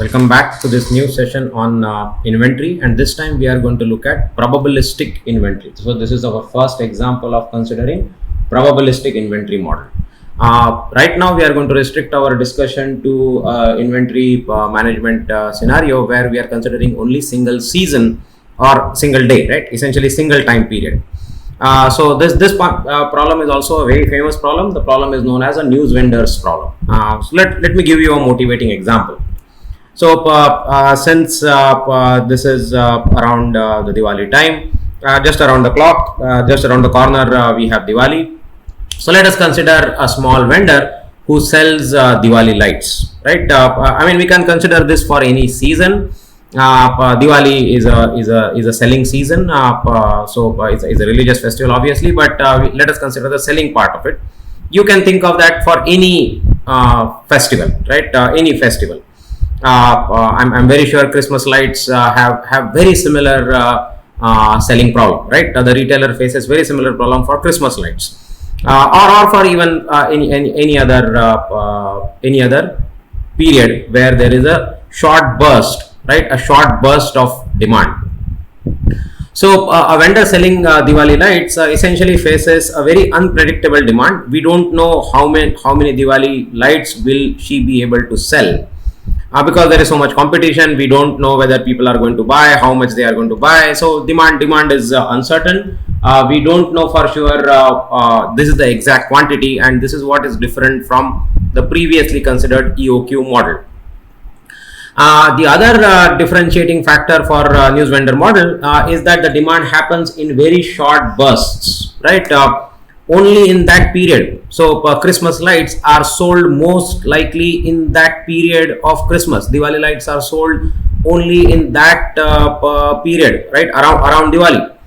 Welcome back to this new session on inventory, and this time we are going to look at probabilistic inventory. So this is our first example of considering probabilistic inventory model. Right now we are going to restrict our discussion to inventory management scenario where we are considering only single season or single day, right? Essentially single time period. So this problem is also a very famous problem. The problem is known as a news vendors problem. So let me give you a motivating example. So since this is around the Diwali time, just around the clock, just around the corner, we have Diwali. So let us consider a small vendor who sells Diwali lights, right? I mean, we can consider this for any season. Diwali is a selling season, so it's a religious festival, obviously. But let us consider the selling part of it. You can think of that for any festival, right? Any festival. I'm very sure Christmas lights have very similar selling problem, right? The retailer faces very similar problem for Christmas lights, or for even any other period where there is a short burst, right? A short burst of demand. So a vendor selling Diwali lights essentially faces a very unpredictable demand. We don't know how many Diwali lights will she be able to sell. Because there is so much competition, we don't know whether people are going to buy, how much they are going to buy. So demand is uncertain. We don't know for sure this is the exact quantity, and this is what is different from the previously considered EOQ model. The other differentiating factor for news vendor model is that the demand happens in very short bursts, right? Only in that period. So Christmas lights are sold most likely in that period of Christmas. Diwali lights are sold only in that period, right? Around Diwali.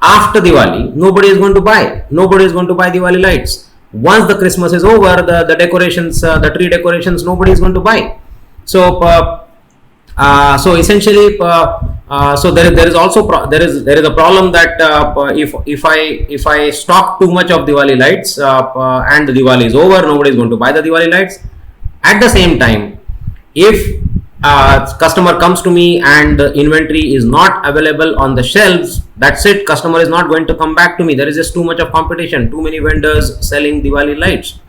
After Diwali, nobody is going to buy. Nobody is going to buy Diwali lights. Once the Christmas is over, the decorations, the tree decorations, nobody is going to buy. So so essentially, so there is also there is a problem that if I stock too much of Diwali lights and the Diwali is over, nobody is going to buy the Diwali lights. At the same time, if customer comes to me and the inventory is not available on the shelves, that's it. Customer is not going to come back to me. There is just too much of competition, too many vendors selling Diwali lights.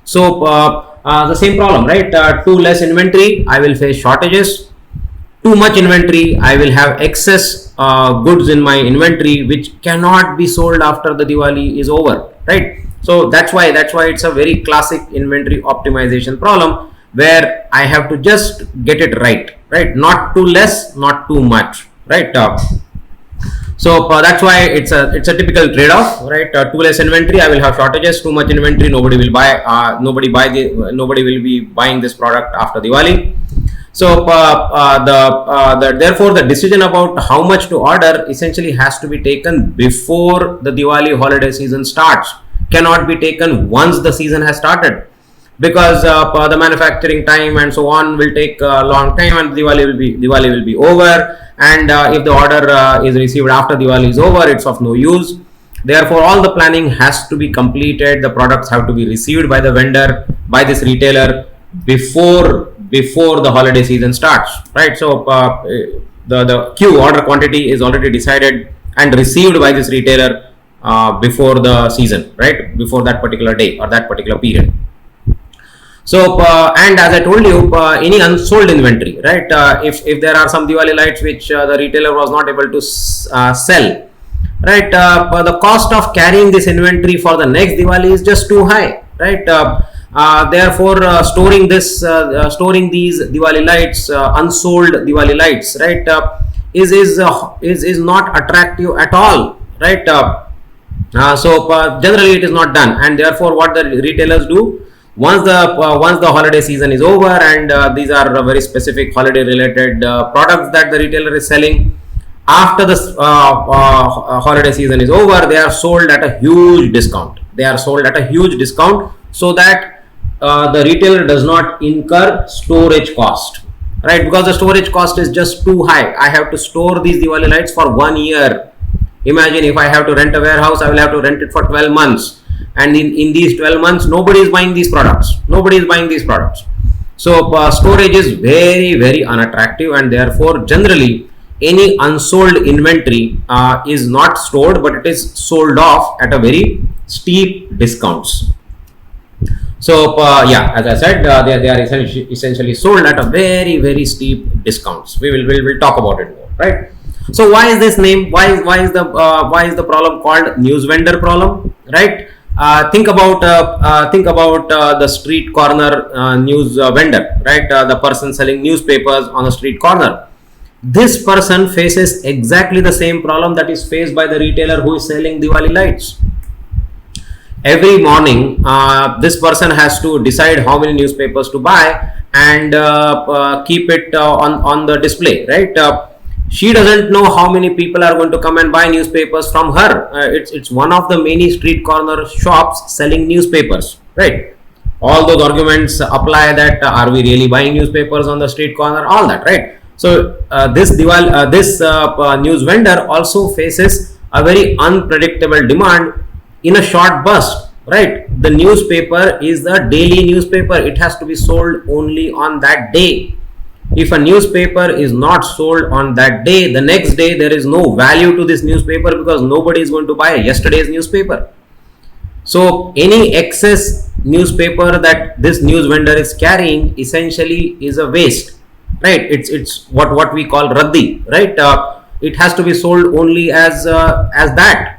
So the same problem, right? Too less inventory, I will face shortages. Too much inventory, I will have excess goods in my inventory which cannot be sold after the Diwali is over, right? So that's why it's a very classic inventory optimization problem where I have to just get it right? Not too less, not too much, right? So that's why it's a typical trade-off, right? Too less inventory, I will have shortages. Too much inventory, nobody will buy. Nobody will be buying this product after Diwali. So therefore the decision about how much to order essentially has to be taken before the Diwali holiday season starts. Cannot be taken once the season has started, because the manufacturing time and so on will take a long time, and Diwali will be over. And if the order is received after Diwali is over, it's of no use. Therefore, all the planning has to be completed. The products have to be received by the vendor, by this retailer before the holiday season starts, right? So the Q order quantity is already decided and received by this retailer before the season, right? Before that particular day or that particular period. So and as I told you, any unsold inventory, right? If there are some Diwali lights which the retailer was not able to sell, right? The cost of carrying this inventory for the next Diwali is just too high, right? Therefore, storing these Diwali lights, unsold Diwali lights, right, is not attractive at all, right? So generally it is not done, and therefore what the retailers do, once the holiday season is over, and these are very specific holiday related products that the retailer is selling, after the holiday season is over, they are sold at a huge discount. So that the retailer does not incur storage cost, right? Because the storage cost is just too high. I have to store these Diwali lights for 1 year. Imagine if I have to rent a warehouse, I will have to rent it for 12 months. And in these 12 months, nobody is buying these products. So storage is very unattractive, and therefore generally any unsold inventory is not stored, but it is sold off at a very steep discounts. So yeah, as I said, they are essentially sold at a very steep discounts. We'll talk about it more, right? So why is this name? Why is the problem called news vendor problem, right? Think about the street corner news vendor, right? The person selling newspapers on a street corner. This person faces exactly the same problem that is faced by the retailer who is selling Diwali lights. Every morning, this person has to decide how many newspapers to buy and keep it on the display, right? She doesn't know how many people are going to come and buy newspapers from her. It's one of the many street corner shops selling newspapers, right? All those arguments apply that are we really buying newspapers on the street corner, all that, right? So this news vendor also faces a very unpredictable demand in a short burst, right? The newspaper is the daily newspaper. It has to be sold only on that day. If a newspaper is not sold on that day, the next day there is no value to this newspaper because nobody is going to buy yesterday's newspaper. So any excess newspaper that this news vendor is carrying essentially is a waste, right? It's what we call raddi, right? It has to be sold only as that.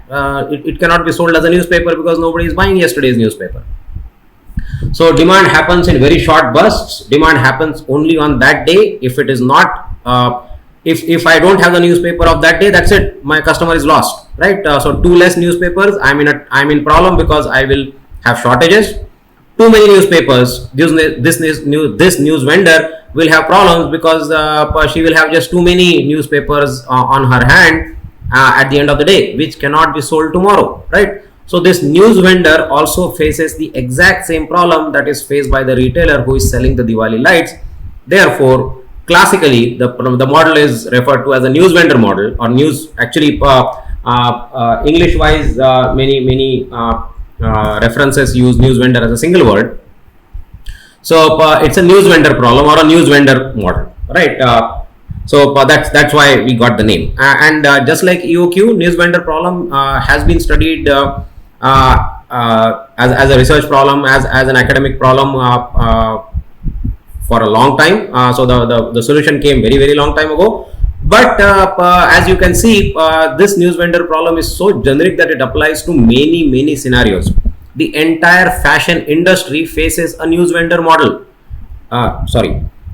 It cannot be sold as a newspaper because nobody is buying yesterday's newspaper. So demand happens in very short bursts. Demand happens only on that day. If it is not, if I don't have the newspaper of that day, that's it. My customer is lost, right? So two less newspapers, I'm in problem because I will have shortages. Too many newspapers, this news vendor will have problems because she will have just too many newspapers on her hand at the end of the day, which cannot be sold tomorrow, right? So this news vendor also faces the exact same problem that is faced by the retailer who is selling the Diwali lights. Therefore, classically, the model is referred to as a news vendor model, or news. Actually, English wise, many references use news vendor as a single word. So it's a news vendor problem or a news vendor model, right? So that's why we got the name. And just like EOQ, news vendor problem has been studied as a research problem, as an academic problem for a long time. So the solution came very long time ago. But as you can see, this news vendor problem is so generic that it applies to many scenarios. The entire fashion industry faces a news vendor model.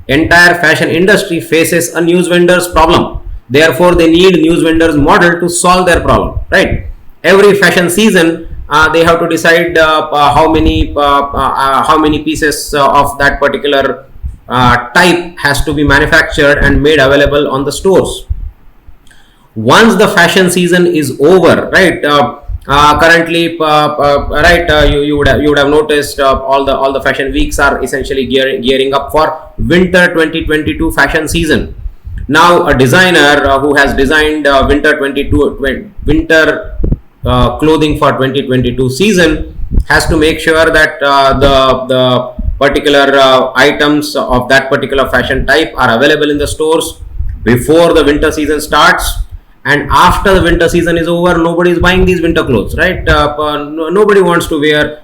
Entire fashion industry faces a news vendor's problem. Therefore, they need news vendor's model to solve their problem, right? Every fashion season, they have to decide how many pieces of that particular type has to be manufactured and made available on the stores. Once the fashion season is over, right? Currently, you would have noticed all the fashion weeks are essentially gearing up for winter 2022 fashion season. Now, a designer who has designed winter clothing for 2022 season has to make sure that the particular items of that particular fashion type are available in the stores before the winter season starts. And after the winter season is over, nobody is buying these winter clothes, right? Nobody wants to wear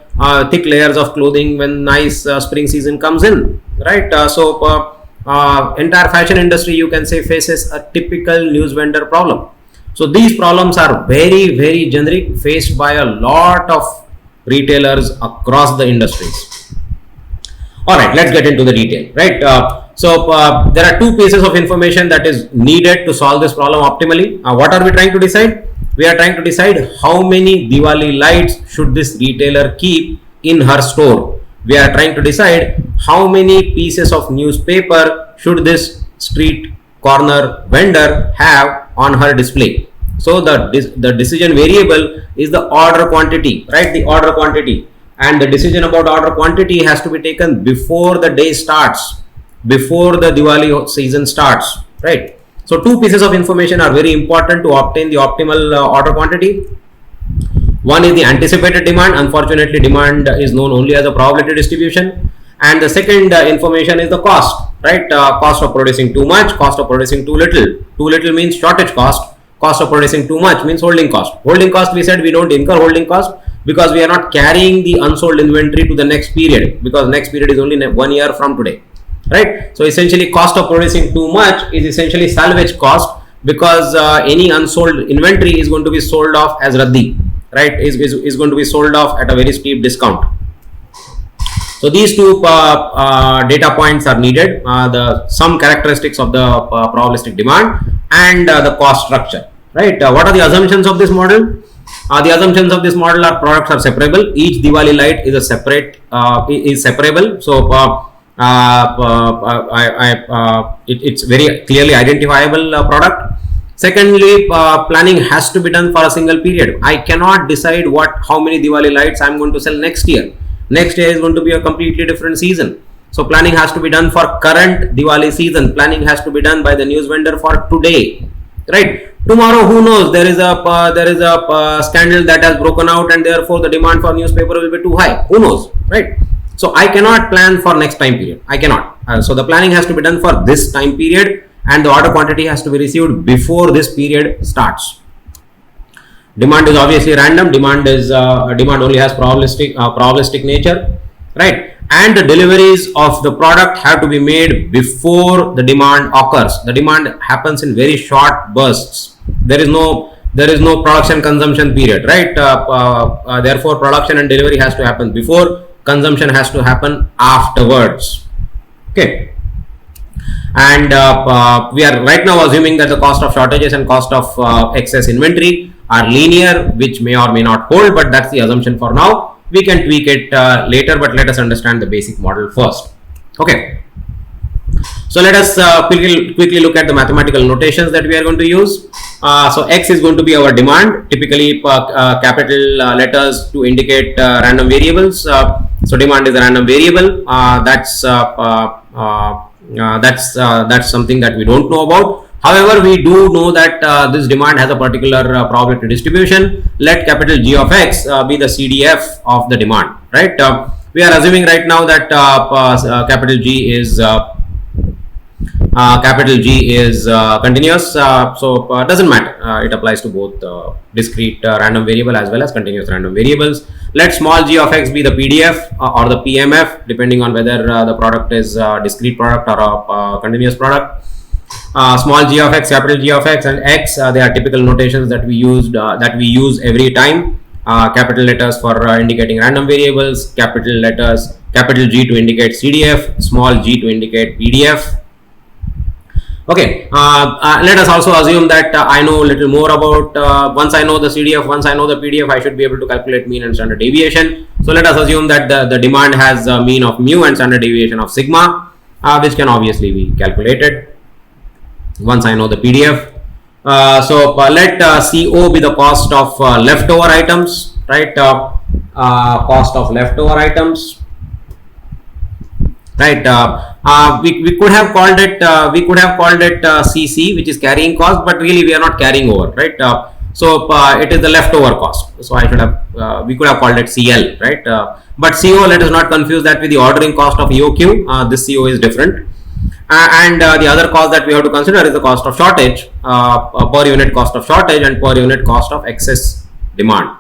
thick layers of clothing when nice spring season comes in, right? Entire fashion industry, you can say, faces a typical news vendor problem. So these problems are very generic, faced by a lot of retailers across the industries. All right, let's get into the detail, right? There are two pieces of information that is needed to solve this problem optimally. What are we trying to decide? We are trying to decide how many Diwali lights should this retailer keep in her store. We are trying to decide how many pieces of newspaper should this street corner vendor have on her display. So the decision variable is the order quantity, right? The order quantity, and the decision about order quantity has to be taken before the day starts, before the Diwali season starts, right? So two pieces of information are very important to obtain the optimal order quantity. One is the anticipated demand. Unfortunately, demand is known only as a probability distribution. and the second information is the cost, right? Cost of producing too much, cost of producing too little. Too little means shortage cost. Cost of producing too much means holding cost. Holding cost, we said we don't incur holding cost because we are not carrying the unsold inventory to the next period, because next period is only 1 year from today, right? So essentially cost of producing too much is essentially salvage cost, because any unsold inventory is going to be sold off as raddi, right? Is going to be sold off at a very steep discount. So these two data points are needed, some characteristics of the probabilistic demand and the cost structure, right? What are the assumptions of this model? The assumptions of this model are products are separable. Each Diwali light is a is separable. So it's very clearly identifiable product. Secondly, planning has to be done for a single period. I cannot decide how many Diwali lights I am going to sell next year. Next year is going to be a completely different season. So planning has to be done for current Diwali season. Planning has to be done by the news vendor for today, right? Tomorrow, who knows? There is a scandal that has broken out, and therefore the demand for newspaper will be too high. Who knows, right? So I cannot plan for next time period. I cannot. So the planning has to be done for this time period, and the order quantity has to be received before this period starts. Demand is obviously random. Demand only has probabilistic nature, right? And the deliveries of the product have to be made before the demand occurs. The demand happens in very short bursts. There is no production consumption period, right? Therefore, production and delivery has to happen before. Consumption has to happen afterwards. Okay. And we are right now assuming that the cost of shortages and cost of excess inventory are linear, which may or may not hold, but that's the assumption for now. We can tweak it later, but let us understand the basic model first. Okay. So let us quickly look at the mathematical notations that we are going to use. So X is going to be our demand, typically capital letters to indicate random variables. So demand is a random variable. That's something that we don't know about. However, we do know that this demand has a particular probability distribution. Let capital G of X be the CDF of the demand, right? We are assuming right now that capital G is continuous, so it doesn't matter. It applies to both discrete random variable as well as continuous random variables. Let small g of x be the PDF or the PMF, depending on whether the product is a discrete product or a continuous product. Small g of x, capital G of x, and x, they are typical notations that we use every time. Capital letters for indicating random variables, capital G to indicate CDF, small g to indicate PDF. Okay, let us also assume that I know a little more about, once I know the CDF, once I know the PDF, I should be able to calculate mean and standard deviation. So let us assume that the demand has a mean of mu and standard deviation of sigma, which can obviously be calculated once I know the PDF. So let CO be the cost of leftover items, right? Cost of leftover items, right? We could have called it CC, which is carrying cost, but really we are not carrying over, right? So it is the leftover cost. So I should have we could have called it CL, right? But CO, let us not confuse that with the ordering cost of EOQ. This CO is different. And the other cost that we have to consider is the cost of shortage, per unit cost of shortage and per unit cost of excess demand,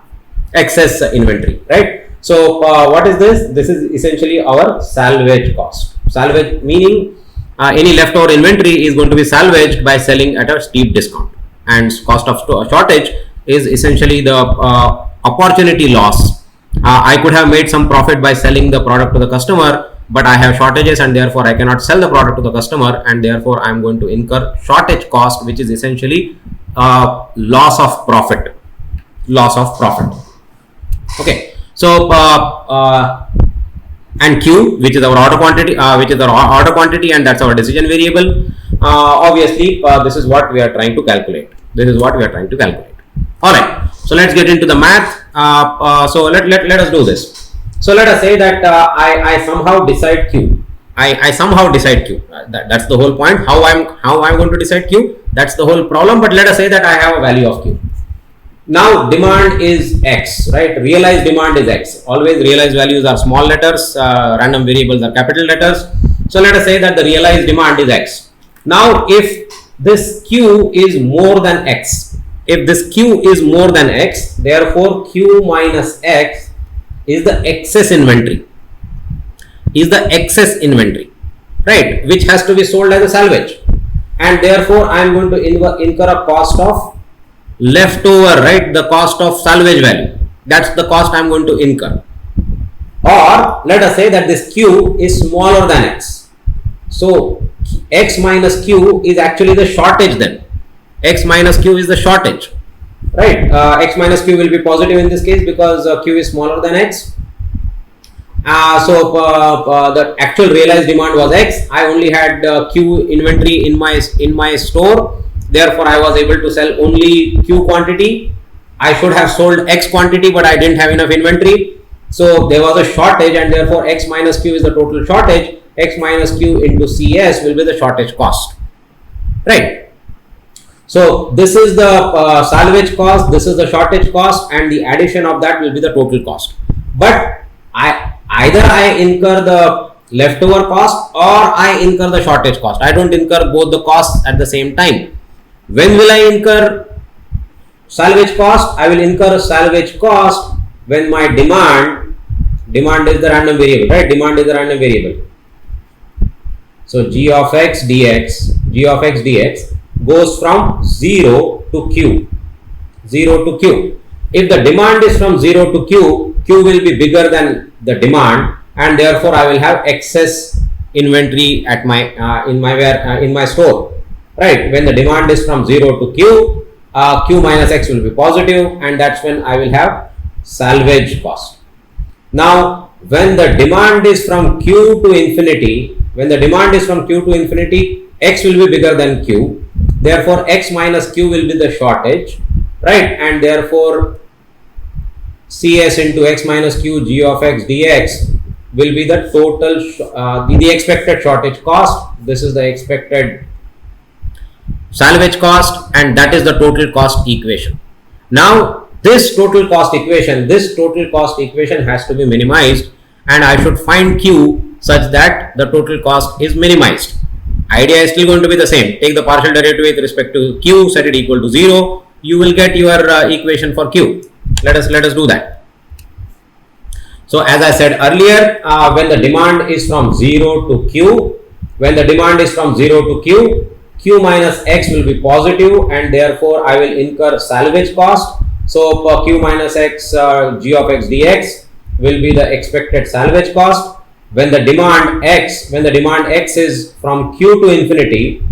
excess inventory, right? So what is this? This is essentially our salvage cost. Salvage meaning any leftover inventory is going to be salvaged by selling at a steep discount, and cost of shortage is essentially the opportunity loss. I could have made some profit by selling the product to the customer, but I have shortages and therefore I cannot sell the product to the customer, and therefore I am going to incur shortage cost, which is essentially loss of profit. Okay, so and Q, which is our order quantity, and that's our decision variable. Obviously, this is what we are trying to calculate. All right. So let's get into the math. So let us do this. So let us say that I somehow decide Q. I somehow decide Q. That's the whole point. How I'm going to decide Q. That's the whole problem. But let us say that I have a value of Q. Now demand is X, right? Realized demand is X. Always realized values are small letters, random variables are capital letters. So let us say that the realized demand is X. Now if this Q is more than X, if this Q is more than X, therefore Q minus X is the excess inventory, right, which has to be sold as a salvage, and therefore I am going to incur a cost of leftover, right, the cost of salvage value. That's the cost I am going to incur. Or let us say that this Q is smaller than X. So X minus Q is actually the shortage then. X minus Q is the shortage, right? X minus Q will be positive in this case because Q is smaller than X. So the actual realized demand was X. I only had Q inventory in my store. Therefore, I was able to sell only Q quantity. I should have sold X quantity, but I didn't have enough inventory. So there was a shortage, and therefore X minus Q is the total shortage. X minus Q into CS will be the shortage cost, right? So this is the salvage cost, this is the shortage cost, and the addition of that will be the total cost. But either I incur the leftover cost or I incur the shortage cost. I don't incur both the costs at the same time. When will I incur salvage cost? I will incur a salvage cost when my demand is the random variable, right? Demand is the random variable. So g of x dx goes from 0 to q. If the demand is from 0 to q, q will be bigger than the demand, and therefore I will have excess inventory at my in my store, right? When the demand is from 0 to q, q minus x will be positive, and that's when I will have salvage cost. Now when the demand is from q to infinity, x will be bigger than q, therefore x minus q will be the shortage, right? And therefore cs into x minus q g of x dx will be the total the expected shortage cost. This is the expected salvage cost, and that is the total cost equation. Now this total cost equation has to be minimized, and I should find q such that the total cost is minimized. Idea is still going to be the same. Take the partial derivative with respect to q, set it equal to 0. You will get your equation for q. Let us do that. So as I said earlier, when the demand is from 0 to q, q minus x will be positive, and therefore I will incur salvage cost. So for q minus x g of x dx will be the expected salvage cost. When the demand x is from q to infinity,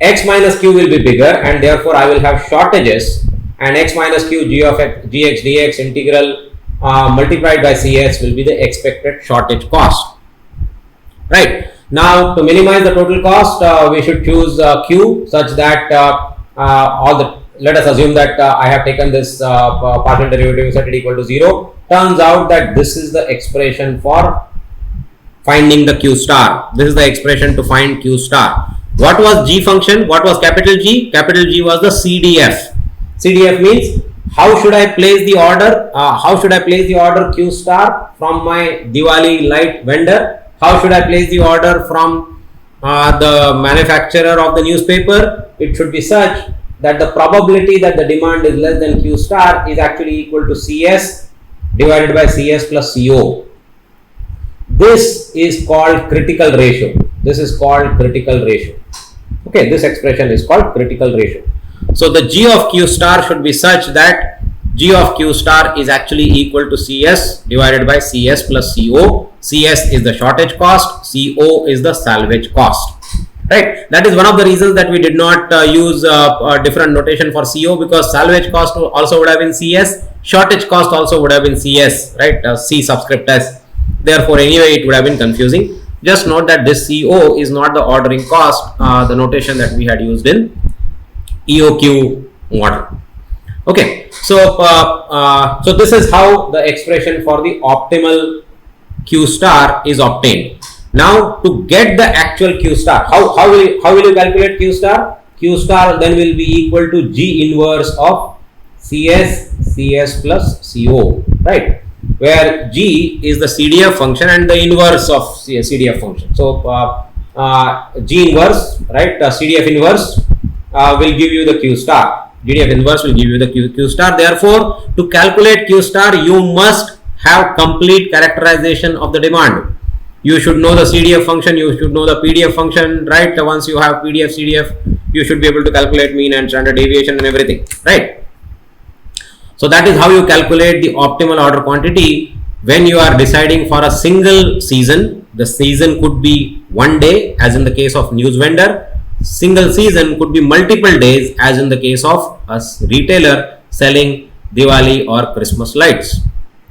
x minus q will be bigger, and therefore I will have shortages, and x minus q g of x gx dx integral multiplied by cs will be the expected shortage cost, right? Now to minimize the total cost, we should choose q such that let us assume that I have taken this partial derivative, set it equal to 0. Turns out that this is the expression for finding the q star. This is the expression to find q star. What was g function? What was capital G? Capital G was the CDF. CDF means how should I place the order? Q star from my Diwali light vendor? How should I place the order from the manufacturer of the newspaper? It should be such that the probability that the demand is less than q star is actually equal to CS divided by CS plus CO. This is called critical ratio. Okay, this expression is called critical ratio. So the G of q star should be such that G of q star is actually equal to CS divided by CS plus CO. CS is the shortage cost, CO is the salvage cost, right? That is one of the reasons that we did not use a different notation for CO, because salvage cost also would have been CS, shortage cost also would have been CS, right? C subscript S. Therefore, anyway, it would have been confusing. Just note that this CO is not the ordering cost, the notation that we had used in EOQ model. Okay, so so this is how the expression for the optimal q star is obtained. Now, to get the actual q star, how will you calculate q star? Q star then will be equal to G inverse of CS CS plus CO, right? Where G is the CDF function and the inverse of CDF function. So G inverse, right? CDF inverse will give you the Q star. GDF inverse will give you the Q star. Therefore, to calculate Q star, you must have complete characterization of the demand. You should know the CDF function, you should know the PDF function, right? Once you have PDF, CDF, you should be able to calculate mean and standard deviation and everything, right? So that is how you calculate the optimal order quantity when you are deciding for a single season. The season could be one day, as in the case of news vendor. Single season could be multiple days, as in the case of a retailer selling Diwali or Christmas lights,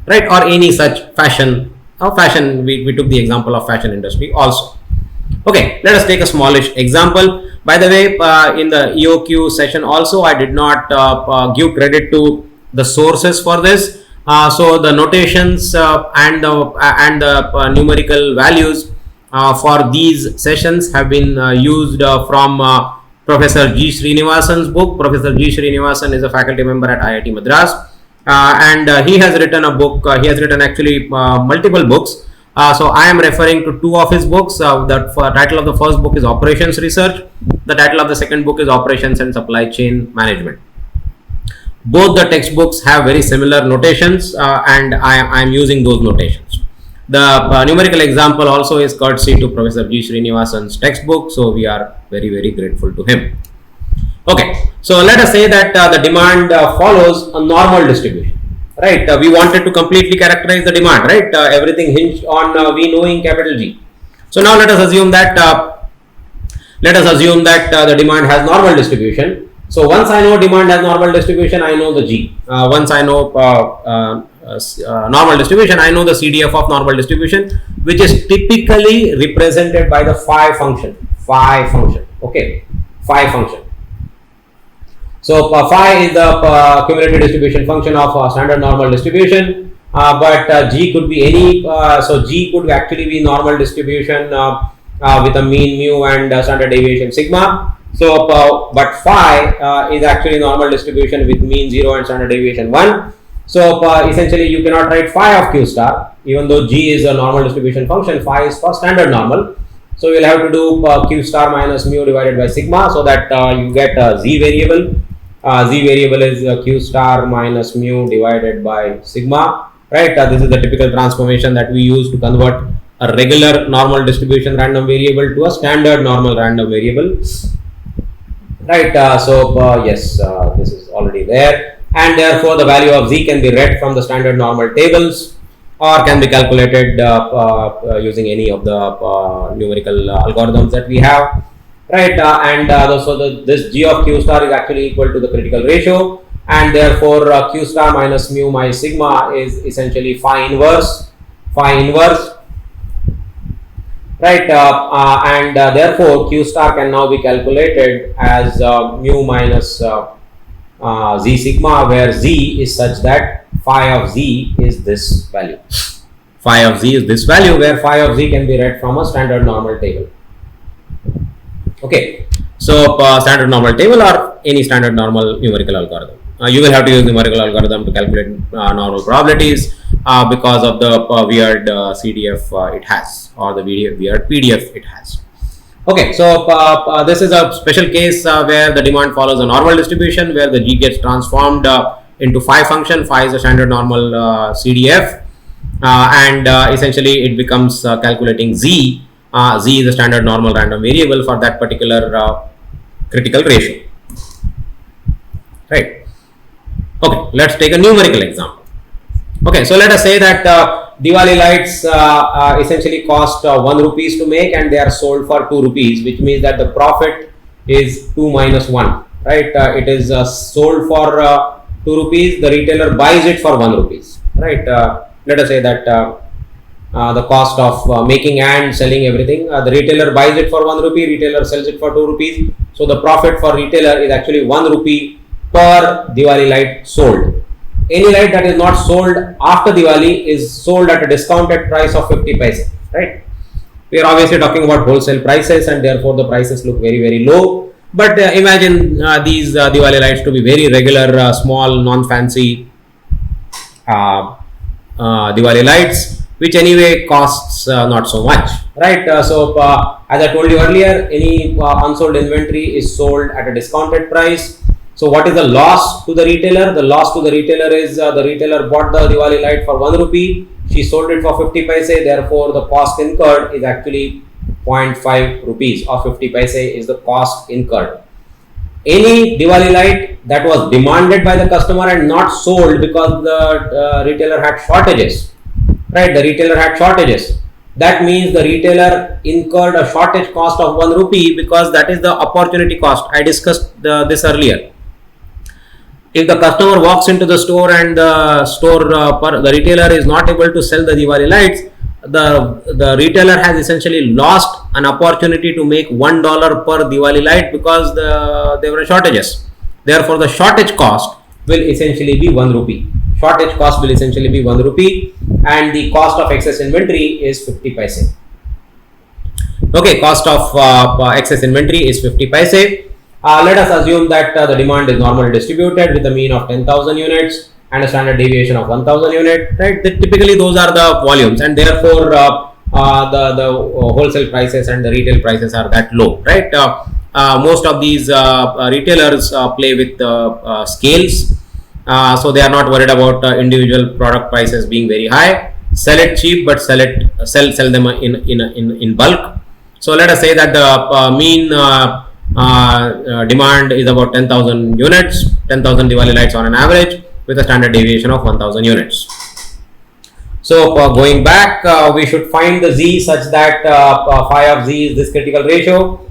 right? Or any such fashion. We took the example of fashion industry also. Okay, let us take a smallish example. By the way, in the EOQ session also, I did not give credit to the sources for this. So the notations and the numerical values for these sessions have been used from Professor G. Srinivasan's book. Professor G. Srinivasan is a faculty member at IIT Madras. And he has written a book. He has written actually multiple books. So I am referring to two of his books. The title of the first book is Operations Research. The title of the second book is Operations and Supply Chain Management. Both the textbooks have very similar notations, and I am using those notations. The numerical example also is courtesy to Professor G. Srinivasan's textbook. So we are very, very grateful to him. Okay, so let us say that the demand follows a normal distribution, right? We wanted to completely characterize the demand, right? Everything hinged on V knowing capital G. So now let us assume that the demand has normal distribution. So once I know demand has normal distribution, I know the G. Once I know normal distribution, I know the CDF of normal distribution, which is typically represented by the phi function. Okay, phi function. So phi is the cumulative distribution function of standard normal distribution, but G could be any. So G could actually be normal distribution with a mean mu and standard deviation sigma. So but phi is actually normal distribution with mean 0 and standard deviation 1. So essentially you cannot write phi of Q star, even though G is a normal distribution function. Phi is for standard normal. So you will have to do Q star minus mu divided by sigma, so that you get Z variable. Z variable is Q star minus mu divided by sigma, right? This is the typical transformation that we use to convert a regular normal distribution random variable to a standard normal random variable, right? Yes, this is already there, and therefore the value of Z can be read from the standard normal tables or can be calculated using any of the numerical algorithms that we have. Right, this G of Q star is actually equal to the critical ratio, and therefore Q star minus mu minus sigma is essentially phi inverse, right, and therefore Q star can now be calculated as mu minus Z sigma, where Z is such that phi of Z is this value. Phi of Z is this value, where phi of Z can be read from a standard normal table. Okay, so standard normal table or any standard normal numerical algorithm. You will have to use numerical algorithm to calculate normal probabilities because of the weird CDF it has, or the weird PDF it has. Okay, so this is a special case where the demand follows a normal distribution, where the G gets transformed into phi function. Phi is a standard normal CDF, and essentially it becomes calculating Z. Z is the standard normal random variable for that particular critical ratio, right? Okay, let's take a numerical example. Okay, so let us say that Diwali lights essentially cost 1 rupees to make, and they are sold for 2 rupees, which means that the profit is 2 minus 1, right? It is sold for 2 rupees, the retailer buys it for 1 rupees, right? Let us say that the cost of making and selling everything, the retailer buys it for 1 rupee, retailer sells it for 2 rupees. So the profit for retailer is actually 1 rupee per Diwali light sold. Any light that is not sold after Diwali is sold at a discounted price of 50 paise, right? We are obviously talking about wholesale prices, and therefore the prices look very, very low. But imagine these Diwali lights to be very regular, small, non-fancy, Diwali lights, which anyway costs not so much, right? As I told you earlier, any unsold inventory is sold at a discounted price. So what is the loss to the retailer? The loss to the retailer is the retailer bought the Diwali light for 1 rupee, she sold it for 50 paise, therefore the cost incurred is actually 0.5 rupees or 50 paise is the cost incurred. Any Diwali light that was demanded by the customer and not sold because the retailer had shortages, right? The retailer had shortages. That means the retailer incurred a shortage cost of 1 rupee because that is the opportunity cost. I discussed this earlier. If the customer walks into the store and the retailer is not able to sell the Diwali lights, the retailer has essentially lost an opportunity to make $1 per Diwali light because there were shortages. Therefore, the shortage cost will essentially be 1 rupee. Shortage cost will essentially be 1 rupee, and the cost of excess inventory is 50 paise. Okay, cost of excess inventory is 50 paise. Let us assume that the demand is normally distributed with a mean of 10,000 units and a standard deviation of 1,000 units, right? Typically, those are the volumes, and therefore the wholesale prices and the retail prices are that low, right? Most of these retailers play with scales, so they are not worried about individual product prices being very high. Sell it cheap, but sell them in bulk. So let us say that the mean demand is about 10,000 units, 10,000 Diwali lights on an average, with a standard deviation of 1,000 units. So going back, we should find the Z such that phi of Z is this critical ratio.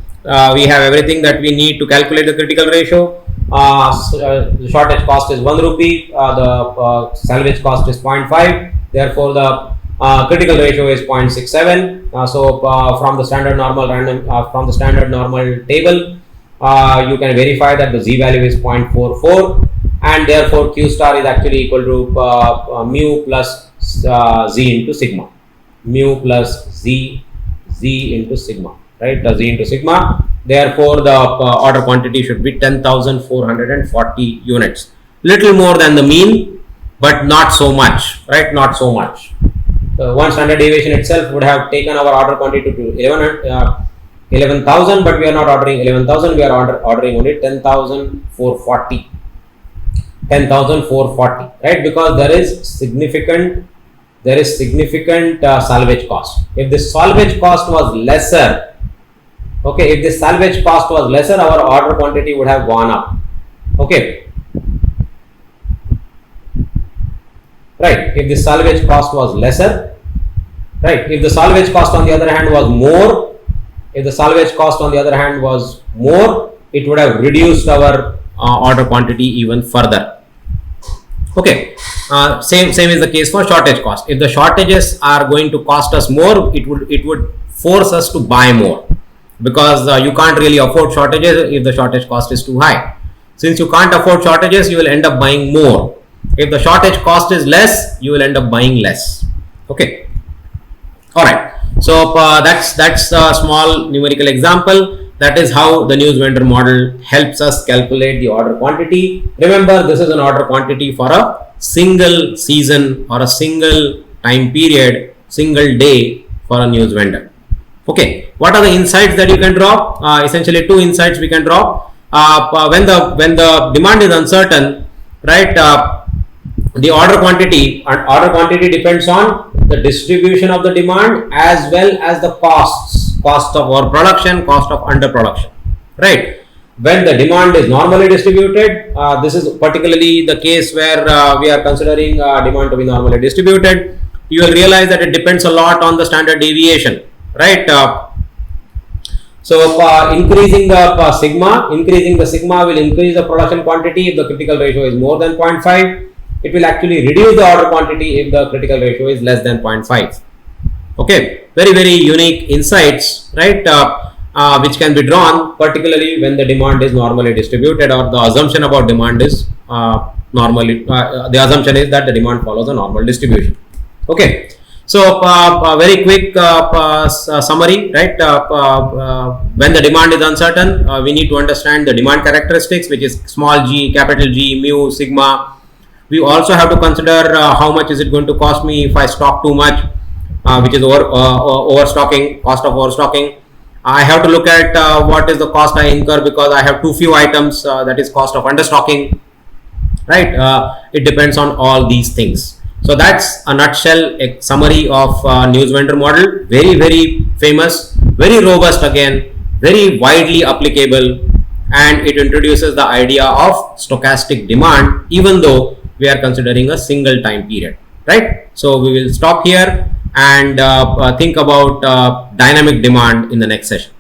We have everything that we need to calculate the critical ratio. The shortage cost is 1 rupee, the salvage cost is 0.5, therefore the critical ratio is 0.67. From the standard normal table, you can verify that the Z value is 0.44, and therefore Q star is actually equal to mu plus Z into sigma. Mu plus Z into sigma, right? Z into sigma. Therefore, the order quantity should be 10,440 units. Little more than the mean, but not so much, right? Not so much. One standard deviation itself would have taken our order quantity to 11,000, but we are not ordering 11,000. We are ordering only 10,440. 10,440, right? Because there is significant salvage cost. If the salvage cost was lesser, okay, if the salvage cost was lesser, our order quantity would have gone up. Okay, right? If the salvage cost was lesser, right? If the salvage cost on the other hand was more, it would have reduced our order quantity even further. Okay, same is the case for shortage cost. If the shortages are going to cost us more, it would force us to buy more, because you can't really afford shortages if the shortage cost is too high. Since you can't afford shortages, you will end up buying more. If the shortage cost is less, you will end up buying less. Okay, all right. So that's a small numerical example. That is how the news vendor model helps us calculate the order quantity. Remember, this is an order quantity for a single season or a single time period, single day for a news vendor. Okay, what are the insights that you can draw? Essentially, two insights we can draw. When the demand is uncertain, right? The order quantity depends on the distribution of the demand as well as the cost of overproduction, cost of underproduction, right? When the demand is normally distributed, this is particularly the case where we are considering demand to be normally distributed. You will realize that it depends a lot on the standard deviation, right? Increasing the sigma will increase the production quantity if the critical ratio is more than 0.5. It will actually reduce the order quantity if the critical ratio is less than 0.5. Okay, very unique insights, right? Which can be drawn particularly when the demand is normally distributed, or the assumption about demand is the assumption is that the demand follows a normal distribution. Okay, so very quick summary, right? When the demand is uncertain, we need to understand the demand characteristics, which is small g, capital G, mu, sigma. We also have to consider how much is it going to cost me if I stock too much, which is overstocking, cost of overstocking. I have to look at what is the cost I incur because I have too few items, that is cost of understocking, right? It depends on all these things. So that's a nutshell, a summary of news vendor model. Very, very famous, very robust again, very widely applicable, and it introduces the idea of stochastic demand, even though we are considering a single time period, right? So we will stop here and think about dynamic demand in the next session.